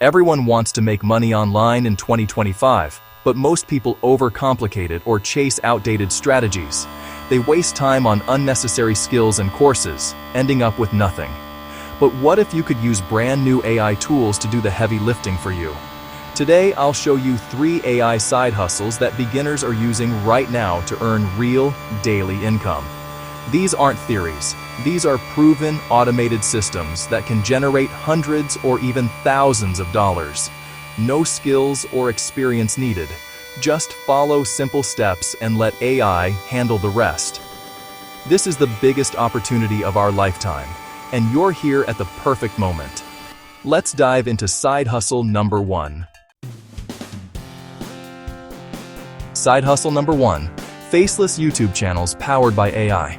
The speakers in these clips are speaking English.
Everyone wants to make money online in 2025, but most people overcomplicate it or chase outdated strategies. They waste time on unnecessary skills and courses, ending up with nothing. But what if you could use brand new AI tools to do the heavy lifting for you? Today, I'll show you 3 AI side hustles that beginners are using right now to earn real, daily income. These aren't theories. These are proven, automated systems that can generate hundreds or even thousands of dollars. No skills or experience needed. Just follow simple steps and let AI handle the rest. This is the biggest opportunity of our lifetime, and you're here at the perfect moment. Let's dive into side hustle number 1. Side hustle number 1. Faceless YouTube channels powered by AI.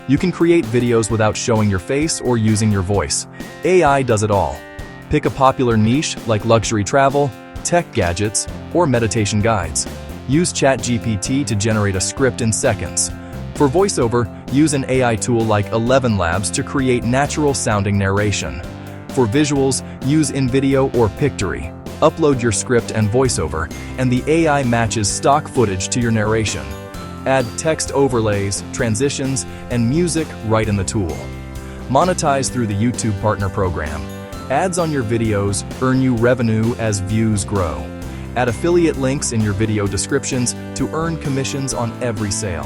You can create videos without showing your face or using your voice. AI does it all. Pick a popular niche like luxury travel, tech gadgets, or meditation guides. Use ChatGPT to generate a script in seconds. For voiceover, use an AI tool like 11 Labs to create natural-sounding narration. For visuals, use InVideo or Pictory. Upload your script and voiceover, and the AI matches stock footage to your narration. Add text overlays, transitions, and music right in the tool. Monetize through the YouTube Partner Program. Ads on your videos earn you revenue as views grow. Add affiliate links in your video descriptions to earn commissions on every sale.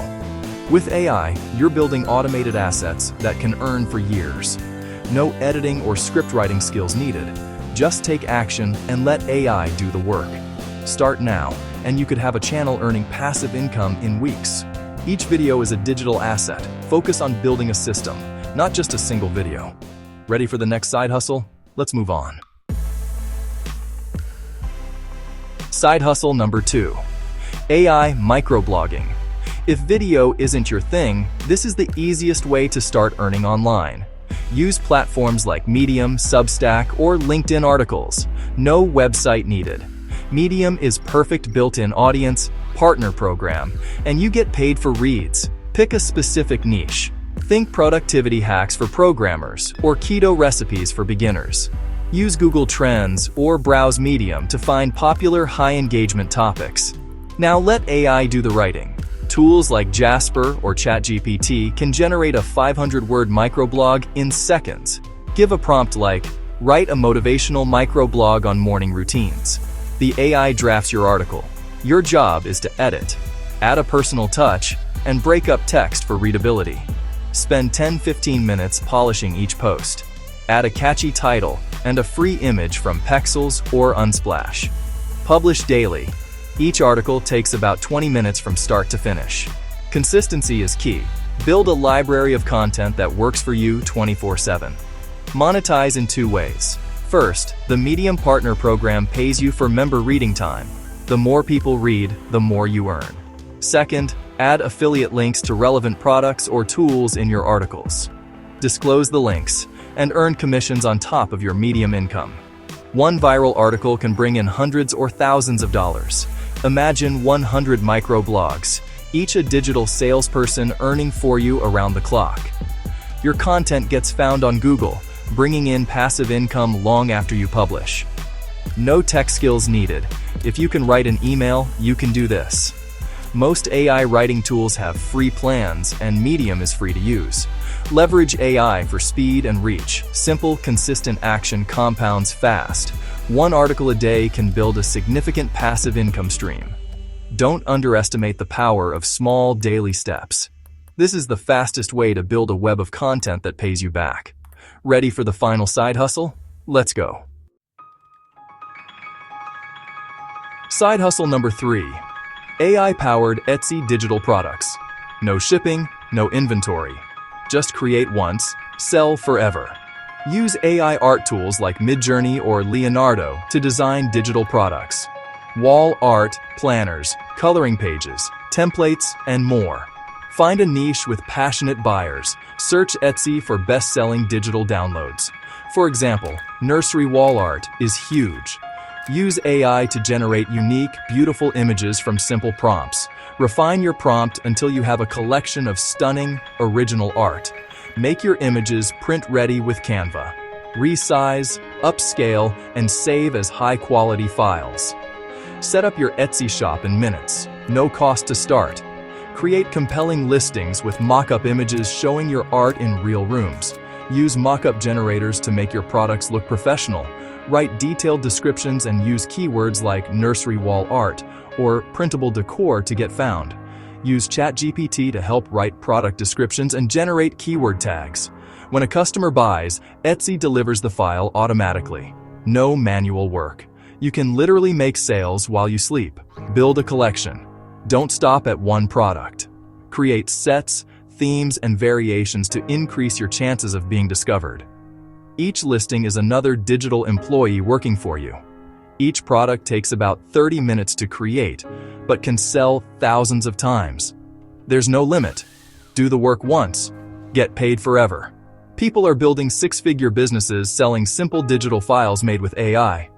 With AI, you're building automated assets that can earn for years. No editing or script writing skills needed. Just take action and let AI do the work. Start now, and you could have a channel earning passive income in weeks. Each video is a digital asset. Focus on building a system, not just a single video. Ready for the next side hustle? Let's move on. Side hustle number 2. AI microblogging. If video isn't your thing, this is the easiest way to start earning online. Use platforms like Medium, Substack, or LinkedIn articles. No website needed. Medium is perfect built-in audience, partner program, and you get paid for reads. Pick a specific niche. Think productivity hacks for programmers or keto recipes for beginners. Use Google Trends or browse Medium to find popular high-engagement topics. Now let AI do the writing. Tools like Jasper or ChatGPT can generate a 500-word microblog in seconds. Give a prompt like, "Write a motivational microblog on morning routines." The AI drafts your article. Your job is to edit, add a personal touch, and break up text for readability. Spend 10-15 minutes polishing each post. Add a catchy title and a free image from Pexels or Unsplash. Publish daily. Each article takes about 20 minutes from start to finish. Consistency is key. Build a library of content that works for you 24/7. Monetize in 2 ways. First, the Medium Partner Program pays you for member reading time. The more people read, the more you earn. Second, add affiliate links to relevant products or tools in your articles. Disclose the links and earn commissions on top of your Medium income. One viral article can bring in hundreds or thousands of dollars. Imagine 100 microblogs, each a digital salesperson earning for you around the clock. Your content gets found on Google, bringing in passive income long after you publish. No tech skills needed. If you can write an email, you can do this. Most AI writing tools have free plans, and Medium is free to use. Leverage AI for speed and reach. Simple, consistent action compounds fast. One article a day can build a significant passive income stream. Don't underestimate the power of small daily steps. This is the fastest way to build a web of content that pays you back. Ready for the final side hustle? Let's go. Side hustle number 3. AI-powered Etsy digital products. No shipping, no inventory. Just create once, sell forever. Use AI art tools like Midjourney or Leonardo to design digital products. Wall art, planners, coloring pages, templates, and more. Find a niche with passionate buyers. Search Etsy for best-selling digital downloads. For example, nursery wall art is huge. Use AI to generate unique, beautiful images from simple prompts. Refine your prompt until you have a collection of stunning, original art. Make your images print-ready with Canva. resize, upscale, and save as high-quality files. Set up your Etsy shop in minutes, no cost to start. Create compelling listings with mock-up images showing your art in real rooms. Use mock-up generators to make your products look professional. Write detailed descriptions and use keywords like nursery wall art or printable decor to get found. Use ChatGPT to help write product descriptions and generate keyword tags. When a customer buys, Etsy delivers the file automatically. No manual work. You can literally make sales while you sleep. Build a collection. Don't stop at one product. Create sets, themes, and variations to increase your chances of being discovered. Each listing is another digital employee working for you. Each product takes about 30 minutes to create, but can sell thousands of times. There's no limit. Do the work once, get paid forever. People are building six-figure businesses selling simple digital files made with AI.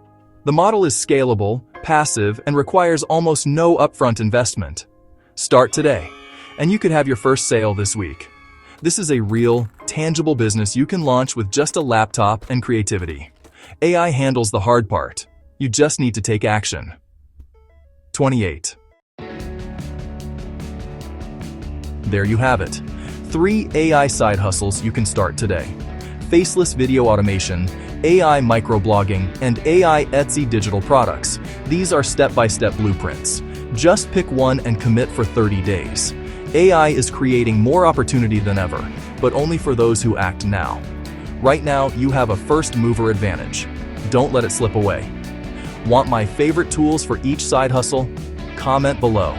The model is scalable, passive, and requires almost no upfront investment. Start today, and you could have your first sale this week. This is a real, tangible business you can launch with just a laptop and creativity. AI handles the hard part. You just need to take action. 28. There you have it. 3 AI side hustles you can start today. Faceless video automation, AI microblogging, and AI Etsy digital products. These are step-by-step blueprints. Just pick one and commit for 30 days. AI is creating more opportunity than ever, but only for those who act now. Right now, you have a first-mover advantage. Don't let it slip away. Want my favorite tools for each side hustle? Comment below.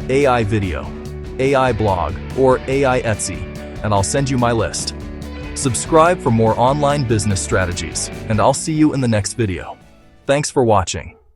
AI video, AI blog, or AI Etsy, and I'll send you my list. Subscribe for more online business strategies, and I'll see you in the next video. Thanks for watching.